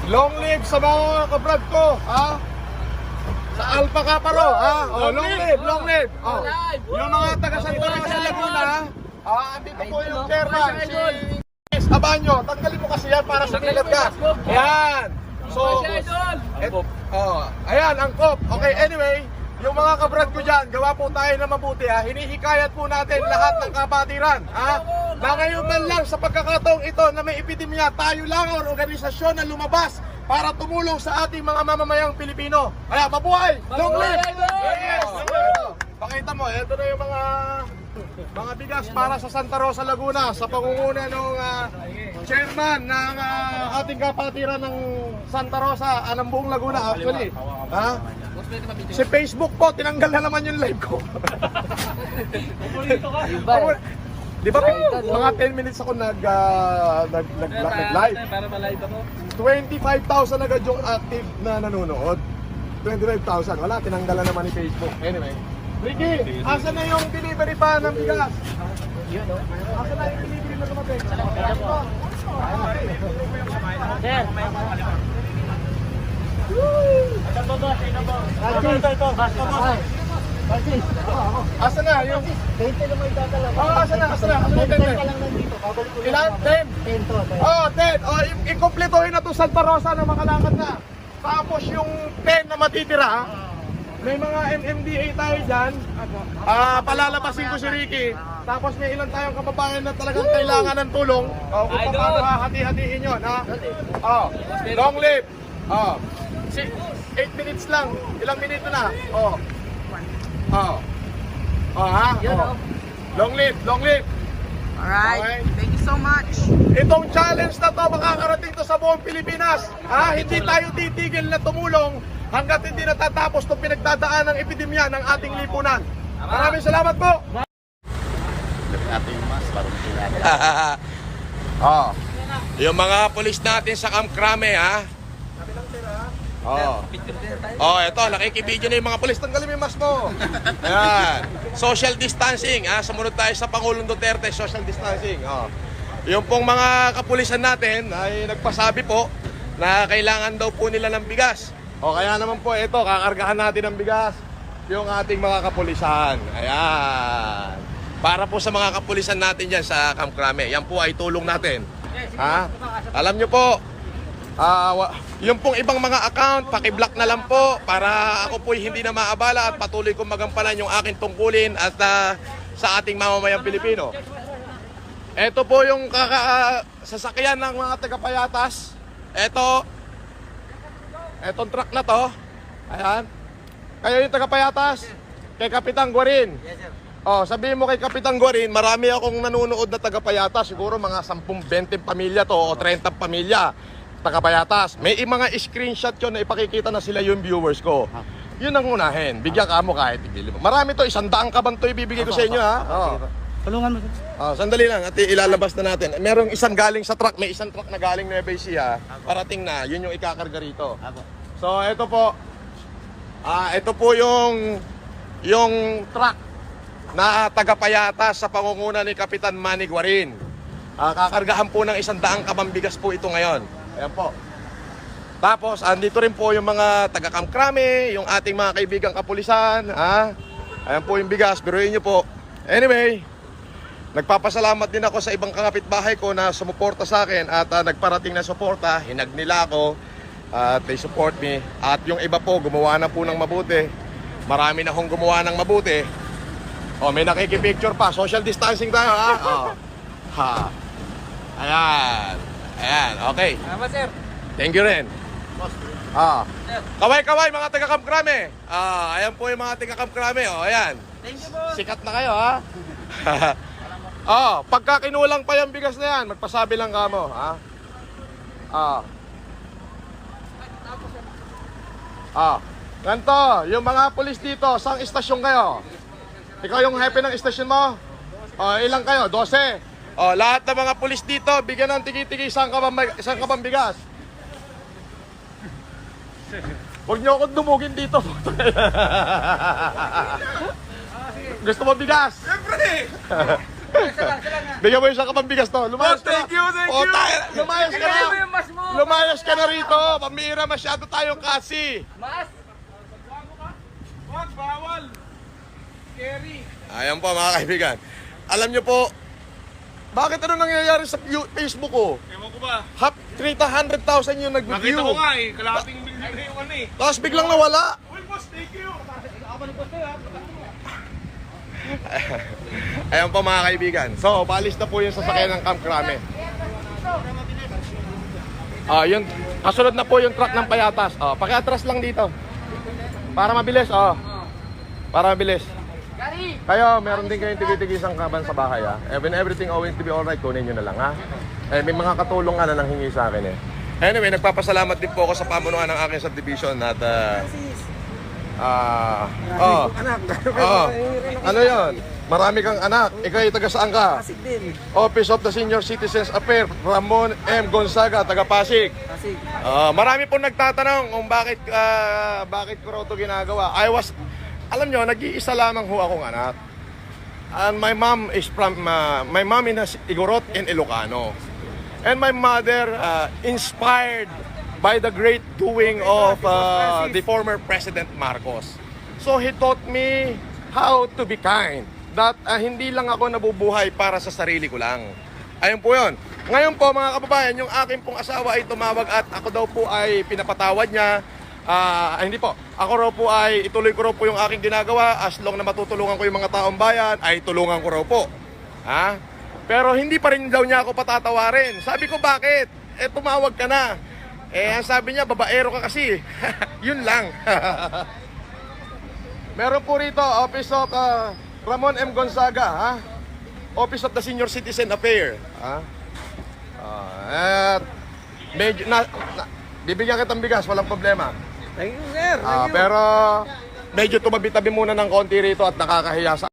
Long live sa mga kabrad ko, ha? Sa Alpha Kaparo, ha? Oh, long live, long live. Oh. Yung mga taga Santa Rosa Laguna, ha? Andito po yung chairman, si Abanyo. Tanggalin mo kasi yan para sumilat ka. Ayan. So, ayan, angkop. Okay, anyway, yung mga kabrad ko dyan, gawa po tayo na mabuti, ha? Hinihikayat po natin lahat ng kapatiran, ha? Na ngayon man lang sa pagkakataong ito na may epidemya, tayo lang ang organisasyon na lumabas para tumulong sa ating mga mamamayang Pilipino. Kaya mabuhay! Long live! Yes! Pakita mo, ito na yung mga bigas para sa Santa Rosa Laguna sa pangunguna ng chairman ng ating kapatiran ng Santa Rosa, ng buong Laguna actually. Ha? Si Facebook po, tinanggal na naman yung live ko. Di ba mga 10 minutes ako nag-live? Para ma-live ako. 25,000 agad yung active na nanonood. 25,000. Wala, tinanggal na naman ni Facebook. Anyway. Ricky, asa na yung delivery pa ng bigas? Asa na yung delivery na dumating? Asa na yung 20 na may dadala. asa na yung 10? Ilan? 10? 10 to. Oh, 10. Ikumpletuhin na to Santa Rosa na makalakad na. Tapos yung 10 na matitira, may mga MMDA tayo dyan. Palalabasin ko si Ricky. Tapos may ilan tayong kababayan na talagang kailangan ng tulong. Kung paano hati-hatiin yun, ha? Long live. 8 minutes lang. Ilang minuto na? Ha? Long live, long live. Alright, Okay. thank you so much. Itong challenge na to, makakarating to sa buong Pilipinas. Hindi tayo titigil na tumulong hanggat hindi natatapos itong pinagdadaan ng epidemya ng ating lipunan. Maraming salamat po. Yung mga pulis natin sa Camp Crame, ha? Ito, nakikibidyo na yung mga pulis. Tanggalin mo yung mask mo. Ayan. Social distancing, ha? Sumunod tayo sa Pangulong Duterte, social distancing. Yung pong mga kapulisan natin ay nagpasabi po na kailangan daw po nila ng bigas. Kaya naman po, ito, kakargahan natin ng bigas yung ating mga kapulisan. Ayan. Para po sa mga kapulisan natin dyan sa Camp Crame. Yan po ay tulong natin. Ha? Alam nyo po, yung pong ibang mga account, paki-block na lang po para ako po'y hindi na maabala at patuloy kong magampanan yung aking tungkulin at sa ating mamamayang Pilipino. Ito po yung sasakyan ng mga taga-Payatas. Etong truck na to. Ayan. Kayo yung taga-Payatas. Kay Kapitan Guarin. Yes, sir. Sabihin mo kay Kapitan Guarin, marami akong nanonood na taga-Payatas. Siguro mga 10-20 pamilya to o 30 pamilya taga-Payatas. May mga screenshot yun na ipakikita na sila yung viewers ko. Yun ang unahin. Bigyan ka mo kahit ibili mo. Marami to, 100 kaban to ibibigay ko sa inyo, ha? Tulungan mo. Sandali lang, at ilalabas na natin. Merong isang galing sa truck, may isang truck na galing Nueva Ecija. Parating na, yun yung ikakarga rito. So, ito po. Ito po yung truck na taga-Payatas sa pangunguna ni Kapitan Manny Guarin. Kakargahan po ng 100 kabambigas po ito ngayon. Ayan po. Tapos, andito rin po yung mga taga-Camp Crame, yung ating mga kaibigang kapulisan. Ayan po yung bigas, biruin nyo po. Anyway, nagpapasalamat din ako sa ibang kapitbahay ko na sumuporta sa akin at nagparating na suporta. Hinag nila ako at they support me. At yung iba po, gumawa na po ng mabuti. Marami na akong gumawa ng mabuti. May nakikipicture pa. Social distancing tayo, ha? Ayan. Ayan, okay. Salamat, sir. Thank you rin. Kaway-kaway mga taga-Camp Crame. Ayan po yung mga taga-Camp Crame. Ayan. Thank you po. Sikat na kayo, ha? Pagka kinulang pa yung bigas na yan, magpasabi lang ka mo, ha? Ganto, yung mga pulis dito, saang istasyon kayo? Ikaw yung hepe ng istasyon mo? Ilang kayo? 12? Lahat ng mga pulis dito, bigyan ng tigi-tigi isang kabang bigas. Huwag niyo akong dumugin dito. Gusto mo bigas? Siyempre! Bigyan mo yung isang kabang bigas to. Lumayas ka na. Thank you. Lumayas ka na. Bigyan mo yung mas mo. lumayas ka na rito. Pamira, masyado tayong kasi. Wag, bawal. Scary. Ayan po mga kaibigan. Alam nyo po, bakit ano nangyayari sa Facebook ko? Ewan ko ba? 300,000 yung nag-view. Nakita ko nga eh. Kalahating million na yung ano eh. Tapos biglang nawala. Uy, boss, thank you. Ako ni boss ha. Ayan po mga kaibigan. So, paalis na po yung sasakyan ng Camp Crame. Yung kasunod na po yung truck ng Payatas. Pakiatras lang dito. Para mabilis, Para mabilis. Kayo, meron din kayong tigi-tigisang kaban sa bahay, ha? When everything going to be alright, kunin nyo na lang, ha? May mga katulong na nanghingi sa akin, eh. Anyway, nagpapasalamat din po ako sa pamunuan ng aking subdivision at ano yon? Marami kang anak. Ikaw ay taga saan ka? Pasig din. Office of the Senior Citizens Affairs, Ramon M. Gonzaga, taga Pasig. Pasig. Marami pong nagtatanong kung bakit ko raw ito ginagawa. Alam nyo, nag-iisa lamang ho akong anak. And my mom is in Igorot in Ilocano. And my mother, inspired by the great doing of the former President Marcos. So he taught me how to be kind. That hindi lang ako nabubuhay para sa sarili ko lang. Ayun po yun. Ngayon po mga kababayan, yung akin pong asawa ay tumawag at ako daw po ay pinapatawad niya. Hindi po. Ako raw po ay ituloy ko raw po yung aking ginagawa. As long na matutulungan ko yung mga taong bayan, ay tulungan ko raw po. Pero hindi pa rin daw niya ako patatawarin. Sabi ko, bakit? Tumawag ka na. Ang sabi niya, babaero ka kasi. Yun lang. Meron po rito, Office of Ramon M. Gonzaga, Office of the Senior Citizen Affairs. At medyo, bibigyan kitang bigas, walang problema. Thank you, sir. Pero medyo tumabi-tabi muna ng konti rito at nakakahiya sa